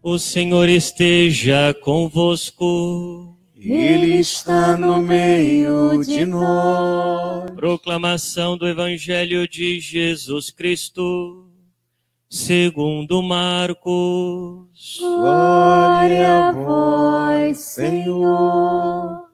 O Senhor esteja convosco. Ele está no meio de nós. Proclamação do Evangelho de Jesus Cristo, segundo Marcos. Glória a vós, Senhor.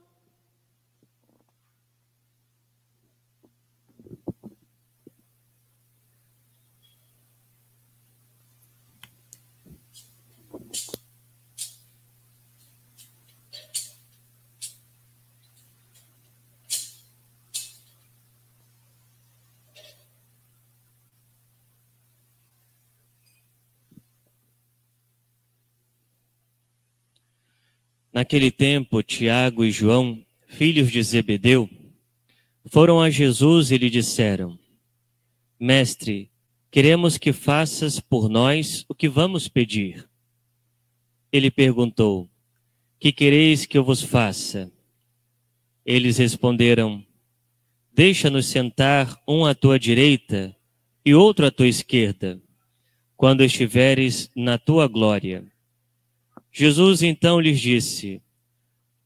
Naquele tempo, Tiago e João, filhos de Zebedeu, foram a Jesus e lhe disseram: Mestre, queremos que faças por nós o que vamos pedir. Ele perguntou: Que quereis que eu vos faça? Eles responderam: Deixa-nos sentar um à tua direita e outro à tua esquerda, quando estiveres na tua glória. Jesus então lhes disse: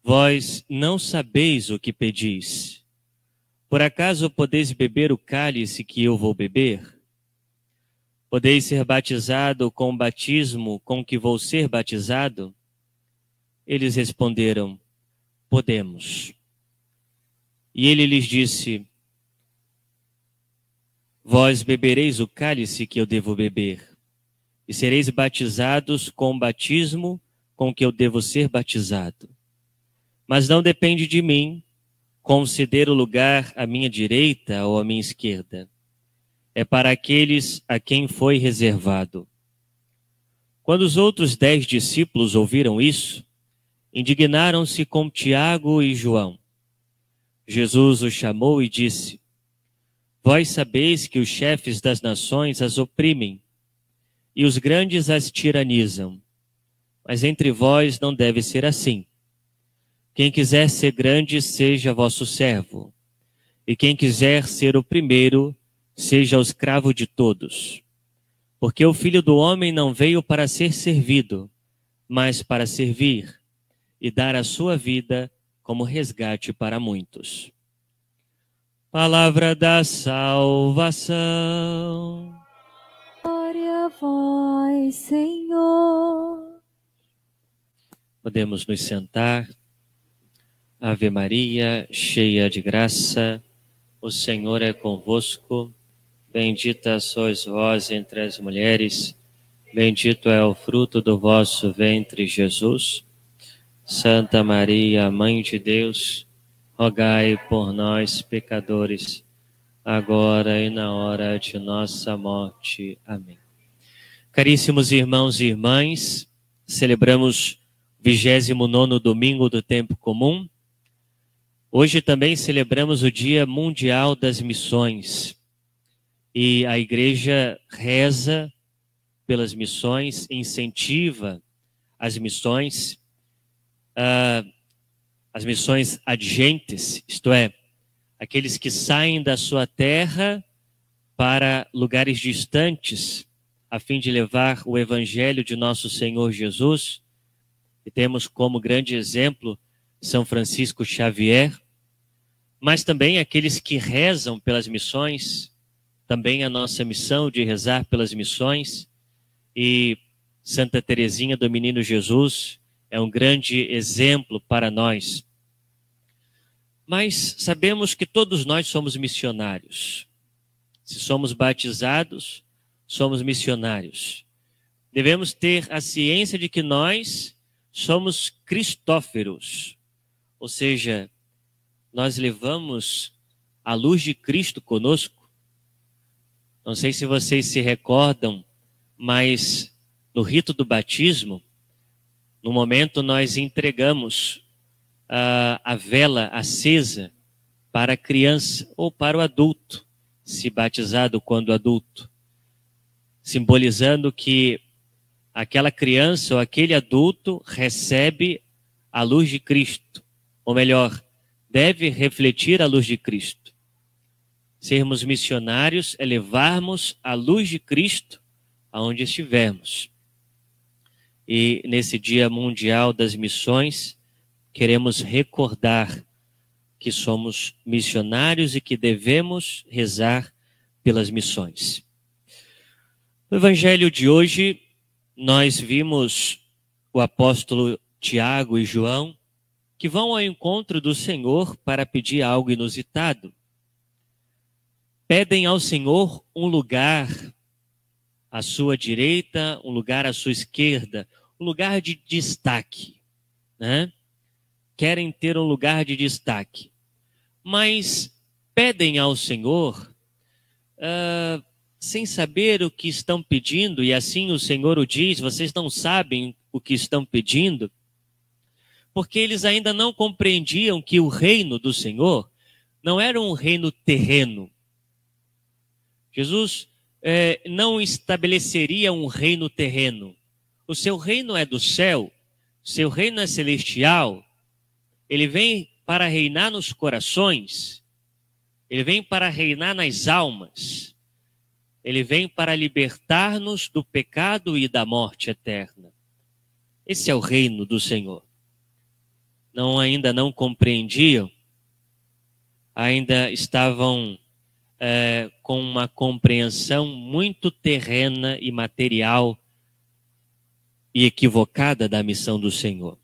Vós não sabeis o que pedis. Por acaso podeis beber o cálice que eu vou beber? Podeis ser batizado com o batismo com que vou ser batizado? Eles responderam: Podemos. E ele lhes disse: Vós bebereis o cálice que eu devo beber, e sereis batizados com o batismo com que eu devo ser batizado. Mas não depende de mim conceder o lugar à minha direita ou à minha esquerda. É para aqueles a quem foi reservado. Quando os outros 10 discípulos ouviram isso, indignaram-se com Tiago e João. Jesus os chamou e disse: Vós sabeis que os chefes das nações as oprimem, e os grandes as tiranizam. Mas entre vós não deve ser assim. Quem quiser ser grande, seja vosso servo. E quem quiser ser o primeiro, seja o escravo de todos. Porque o Filho do Homem não veio para ser servido, mas para servir e dar a sua vida como resgate para muitos. Palavra da salvação. Glória a vós, Senhor. Podemos nos sentar. Ave Maria, cheia de graça, o Senhor é convosco. Bendita sois vós entre as mulheres, bendito é o fruto do vosso ventre, Jesus. Santa Maria, Mãe de Deus, rogai por nós, pecadores, agora e na hora de nossa morte. Amém. Caríssimos irmãos e irmãs, celebramos o 29º domingo do tempo comum. Hoje também celebramos o Dia Mundial das Missões. E a Igreja reza pelas missões, incentiva as missões adjentes, isto é, aqueles que saem da sua terra para lugares distantes, a fim de levar o Evangelho de nosso Senhor Jesus. E temos como grande exemplo São Francisco Xavier, mas também aqueles que rezam pelas missões, também a nossa missão de rezar pelas missões. E Santa Teresinha do Menino Jesus é um grande exemplo para nós. Mas sabemos que todos nós somos missionários. Se somos batizados, somos missionários. Devemos ter a ciência de que nós somos cristóferos, ou seja, nós levamos a luz de Cristo conosco. Não sei se vocês se recordam, mas no rito do batismo, no momento nós entregamos a vela acesa para a criança ou para o adulto, se batizado quando adulto, simbolizando que aquela criança ou aquele adulto recebe a luz de Cristo, ou melhor, deve refletir a luz de Cristo. Sermos missionários é levarmos a luz de Cristo aonde estivermos. E nesse Dia Mundial das Missões, queremos recordar que somos missionários e que devemos rezar pelas missões. No Evangelho de hoje, nós vimos o apóstolo Tiago e João, que vão ao encontro do Senhor para pedir algo inusitado. Pedem ao Senhor um lugar à sua direita, um lugar à sua esquerda, um lugar de destaque, né? Querem ter um lugar de destaque, mas pedem ao Senhor sem saber o que estão pedindo, e assim o Senhor o diz: vocês não sabem o que estão pedindo, porque eles ainda não compreendiam que o reino do Senhor não era um reino terreno. Jesus não estabeleceria um reino terreno. O seu reino é do céu, o seu reino é celestial. Ele vem para reinar nos corações, ele vem para reinar nas almas, ele vem para libertar-nos do pecado e da morte eterna. Esse é o reino do Senhor. Ainda não compreendiam, ainda estavam com uma compreensão muito terrena e material e equivocada da missão do Senhor.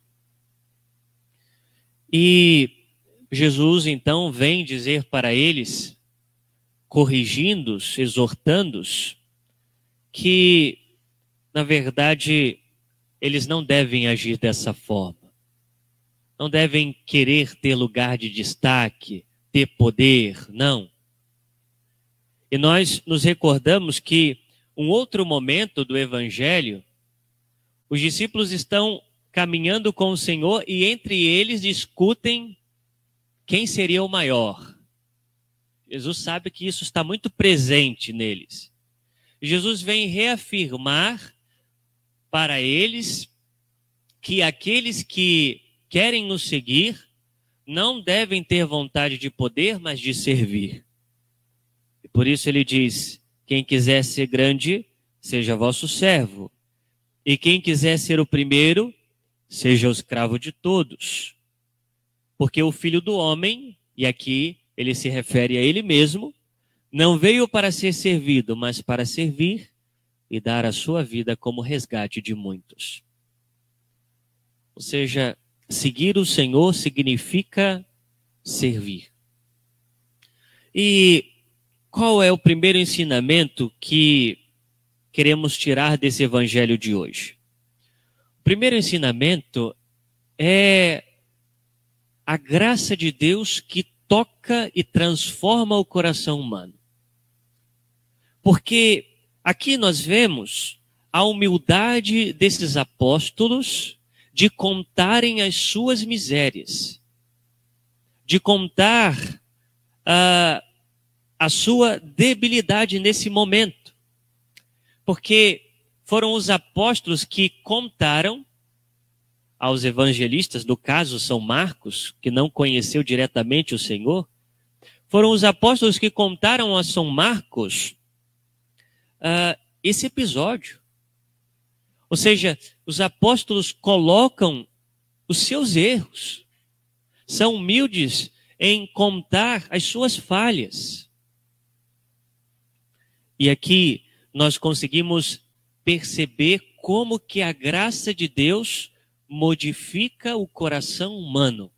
E Jesus então vem dizer para eles, corrigindo-os, exortando-os, que na verdade eles não devem agir dessa forma. Não devem querer ter lugar de destaque, ter poder, não. E nós nos recordamos que um outro momento do Evangelho, os discípulos estão caminhando com o Senhor e entre eles discutem quem seria o maior. Jesus sabe que isso está muito presente neles. Jesus vem reafirmar para eles que aqueles que querem nos seguir não devem ter vontade de poder, mas de servir. E por isso ele diz: quem quiser ser grande, seja vosso servo. E quem quiser ser o primeiro, seja o escravo de todos. Porque o Filho do Homem, e aqui ele se refere a ele mesmo, não veio para ser servido, mas para servir e dar a sua vida como resgate de muitos. Ou seja, seguir o Senhor significa servir. E qual é o primeiro ensinamento que queremos tirar desse evangelho de hoje? O primeiro ensinamento é a graça de Deus que toca e transforma o coração humano. Porque aqui nós vemos a humildade desses apóstolos de contarem as suas misérias, de contar a sua debilidade nesse momento. Porque foram os apóstolos que contaram aos evangelistas, no caso São Marcos, que não conheceu diretamente o Senhor, foram os apóstolos que contaram a São Marcos esse episódio. Ou seja, os apóstolos colocam os seus erros, são humildes em contar as suas falhas. E aqui nós conseguimos perceber como que a graça de Deus modifica o coração humano.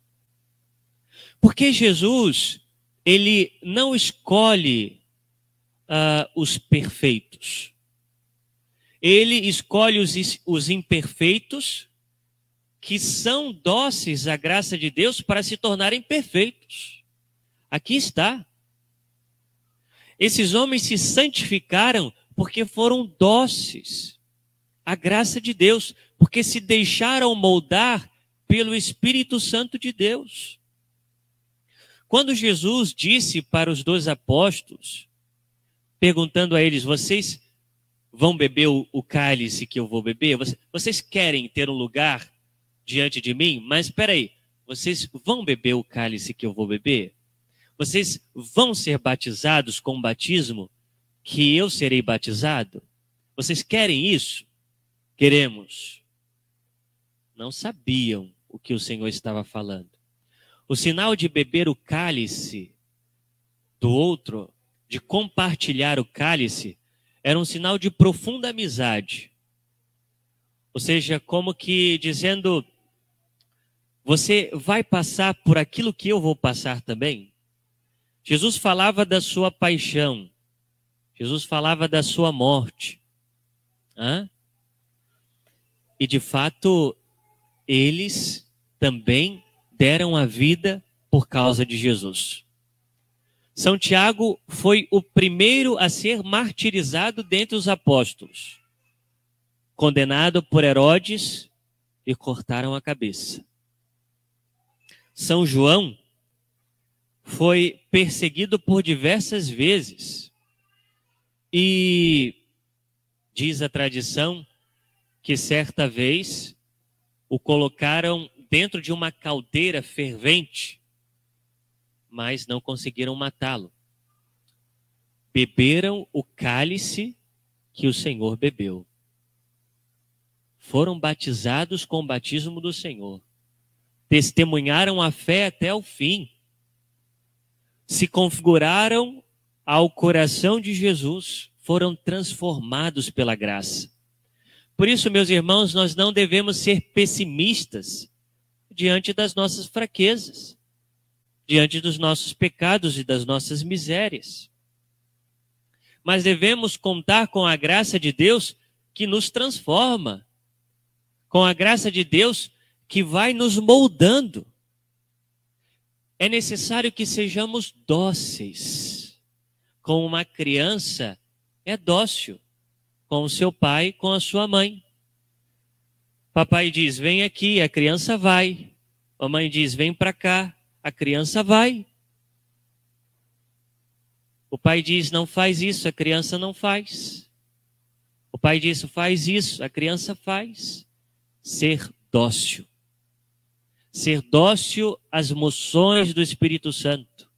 Porque Jesus, ele não escolhe os perfeitos. Ele escolhe os imperfeitos que são dóceis à graça de Deus para se tornarem perfeitos. Aqui está. Esses homens se santificaram porque foram dóceis à graça de Deus, porque se deixaram moldar pelo Espírito Santo de Deus. Quando Jesus disse para os 12 apóstolos, perguntando a eles: vocês vão beber o cálice que eu vou beber? Vocês querem ter um lugar diante de mim? Mas espera aí, vocês vão beber o cálice que eu vou beber? Vocês vão ser batizados com o batismo que eu serei batizado? Vocês querem isso? Queremos. não sabiam o que o Senhor estava falando. O sinal de beber o cálice do outro, de compartilhar o cálice, era um sinal de profunda amizade. Ou seja, como que dizendo, você vai passar por aquilo que eu vou passar também? Jesus falava da sua paixão. Jesus falava da sua morte. E de fato, eles também deram a vida por causa de Jesus. São Tiago foi o primeiro a ser martirizado dentre os apóstolos. Condenado por Herodes, e cortaram a cabeça. São João foi perseguido por diversas vezes. E diz a tradição que certa vez o colocaram dentro de uma caldeira fervente, mas não conseguiram matá-lo. Beberam o cálice que o Senhor bebeu. Foram batizados com o batismo do Senhor. Testemunharam a fé até o fim. Se configuraram ao coração de Jesus. Foram transformados pela graça. Por isso, meus irmãos, nós não devemos ser pessimistas diante das nossas fraquezas, diante dos nossos pecados e das nossas misérias. Mas devemos contar com a graça de Deus que nos transforma, com a graça de Deus que vai nos moldando. É necessário que sejamos dóceis, como uma criança é dócil com o seu pai, com a sua mãe. Papai diz, vem aqui, a criança vai. A mãe diz, vem para cá, a criança vai. O pai diz, não faz isso, a criança não faz. O pai diz, faz isso, a criança faz. Ser dócil. Ser dócil às moções do Espírito Santo.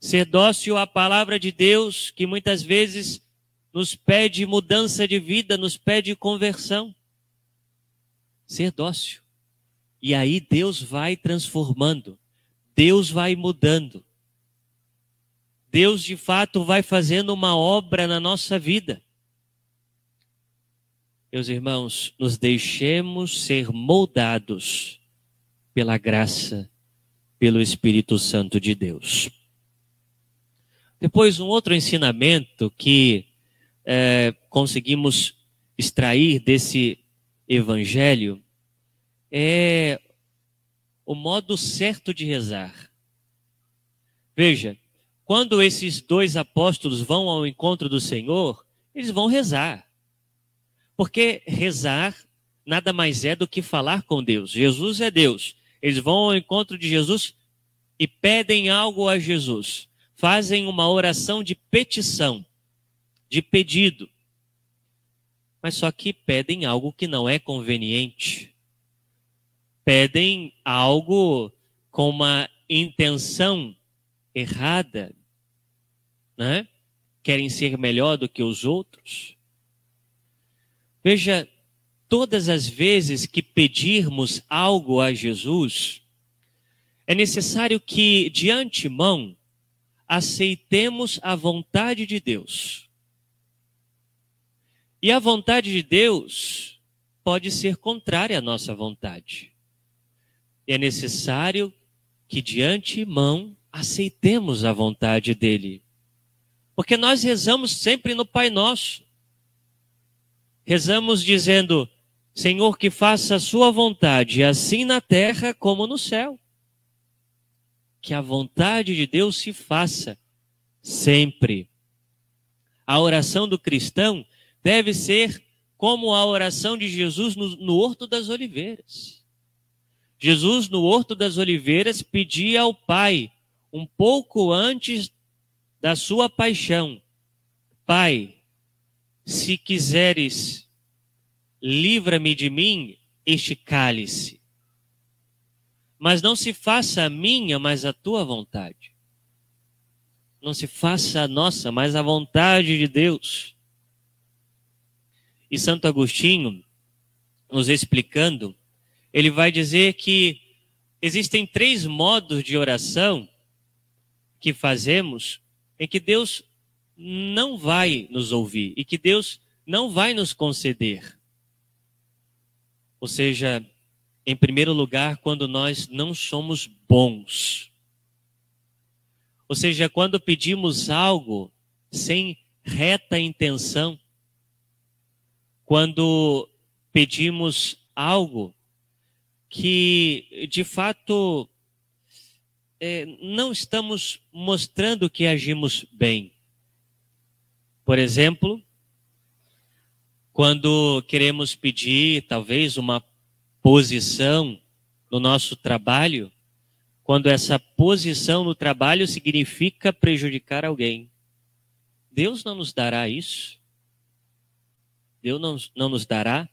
Ser dócil à palavra de Deus, que muitas vezes nos pede mudança de vida, nos pede conversão. Ser dócil. E aí Deus vai transformando. Deus vai mudando. Deus de fato vai fazendo uma obra na nossa vida. Meus irmãos, nos deixemos ser moldados pela graça, pelo Espírito Santo de Deus. Depois, um outro ensinamento que conseguimos extrair desse evangelho é o modo certo de rezar. Veja, quando esses dois apóstolos vão ao encontro do Senhor, eles vão rezar. Porque rezar nada mais é do que falar com Deus. Jesus é Deus. Eles vão ao encontro de Jesus e pedem algo a Jesus. Fazem uma oração de petição, de pedido. Mas só que pedem algo que não é conveniente. Pedem algo com uma intenção errada, né? Querem ser melhor do que os outros. Veja, todas as vezes que pedirmos algo a Jesus, é necessário que, de antemão, aceitemos a vontade de Deus. E a vontade de Deus pode ser contrária à nossa vontade. E é necessário que, de antemão, aceitemos a vontade dele. Porque nós rezamos sempre no Pai Nosso. Rezamos dizendo, Senhor, que faça a sua vontade, assim na terra como no céu. Que a vontade de Deus se faça sempre. A oração do cristão deve ser como a oração de Jesus no Horto das Oliveiras. Jesus, no Horto das Oliveiras, pedia ao Pai, um pouco antes da sua paixão, Pai, se quiseres, livra-me de mim este cálice. Mas não se faça a minha, mas a tua vontade. Não se faça a nossa, mas a vontade de Deus. E Santo Agostinho, nos explicando, ele vai dizer que existem 3 modos de oração que fazemos em que Deus não vai nos ouvir e que Deus não vai nos conceder. Ou seja, em primeiro lugar, quando nós não somos bons. Ou seja, quando pedimos algo sem reta intenção. Quando pedimos algo que, de fato, não estamos mostrando que agimos bem. Por exemplo, quando queremos pedir, talvez, uma posição no nosso trabalho, quando essa posição no trabalho significa prejudicar alguém. Deus não nos dará isso? Deus não nos dará?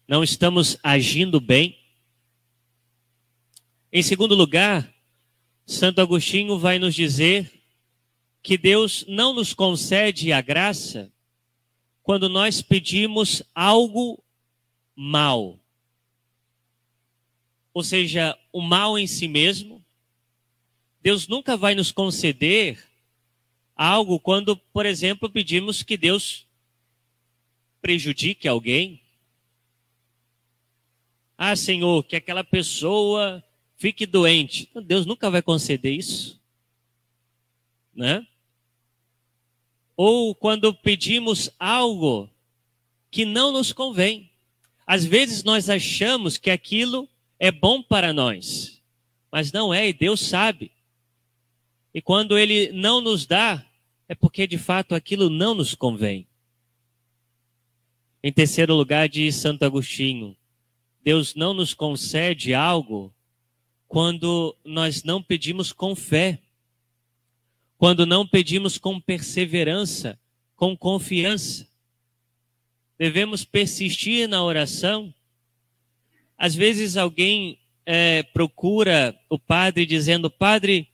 Não estamos agindo bem? Em segundo lugar, Santo Agostinho vai nos dizer que Deus não nos concede a graça quando nós pedimos algo mal. Ou seja, o mal em si mesmo. Deus nunca vai nos conceder algo quando, por exemplo, pedimos que Deus prejudique alguém. Ah, Senhor, que aquela pessoa fique doente. Deus nunca vai conceder isso, né? Ou quando pedimos algo que não nos convém. Às vezes nós achamos que aquilo é bom para nós, mas não é, e Deus sabe. E quando Ele não nos dá, é porque de fato aquilo não nos convém. Em terceiro lugar, diz Santo Agostinho, Deus não nos concede algo quando nós não pedimos com fé, quando não pedimos com perseverança, com confiança. Devemos persistir na oração. Às vezes alguém procura o padre dizendo, Padre,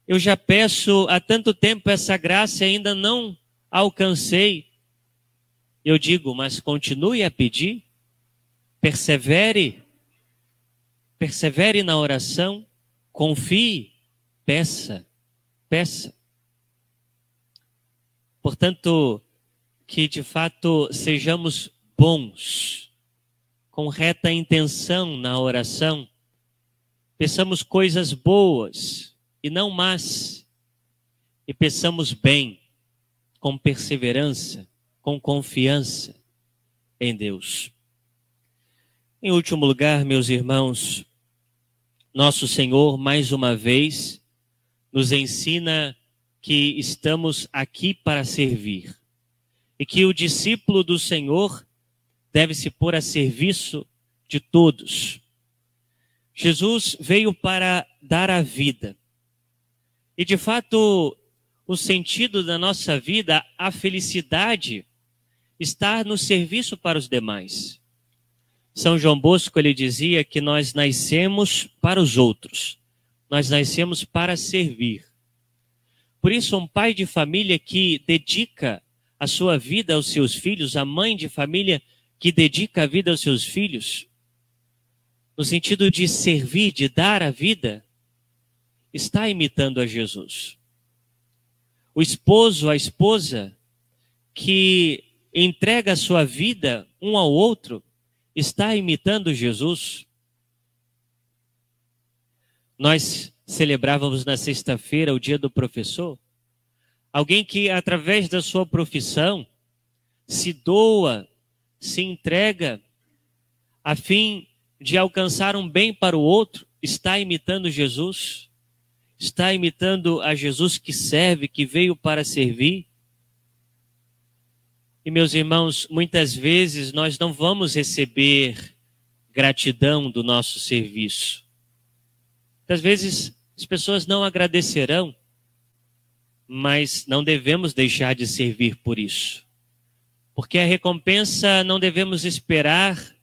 eu já peço há tanto tempo essa graça e ainda não alcancei. Eu digo, mas continue a pedir, persevere na oração, confie, peça. Portanto, que de fato sejamos bons, com reta intenção na oração, peçamos coisas boas e não más, e peçamos bem, com perseverança, com confiança em Deus. Em último lugar, meus irmãos, nosso Senhor, mais uma vez, nos ensina que estamos aqui para servir e que o discípulo do Senhor deve se pôr a serviço de todos. Jesus veio para dar a vida. E, de fato, o sentido da nossa vida, a felicidade, está no serviço para os demais. São João Bosco, ele dizia que nós nascemos para os outros. Nós nascemos para servir. Por isso, um pai de família que dedica a sua vida aos seus filhos, a mãe de família que dedica a vida aos seus filhos, no sentido de servir, de dar a vida, está imitando a Jesus. O esposo, a esposa, que entrega a sua vida um ao outro, está imitando Jesus. Nós celebrávamos na sexta-feira o dia do professor. Alguém que, através da sua profissão, se doa, se entrega, a fim de alcançar um bem para o outro, está imitando Jesus. Está imitando a Jesus que serve, que veio para servir. E, meus irmãos, muitas vezes nós não vamos receber gratidão do nosso serviço. Muitas vezes as pessoas não agradecerão, mas não devemos deixar de servir por isso. Porque a recompensa não devemos esperar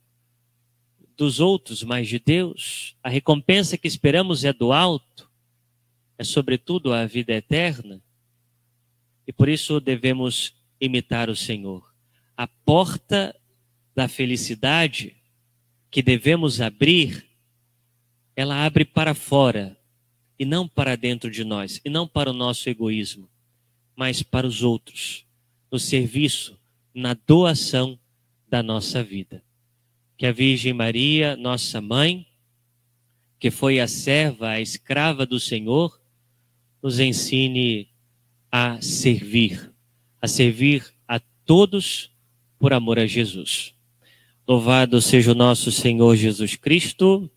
dos outros, mas de Deus. A recompensa que esperamos é do alto, é sobretudo a vida eterna. E por isso devemos imitar o Senhor. A porta da felicidade que devemos abrir, ela abre para fora e não para dentro de nós, e não para o nosso egoísmo, mas para os outros, no serviço, na doação da nossa vida. Que a Virgem Maria, nossa mãe, que foi a serva, a escrava do Senhor, nos ensine a servir a todos por amor a Jesus. Louvado seja o nosso Senhor Jesus Cristo.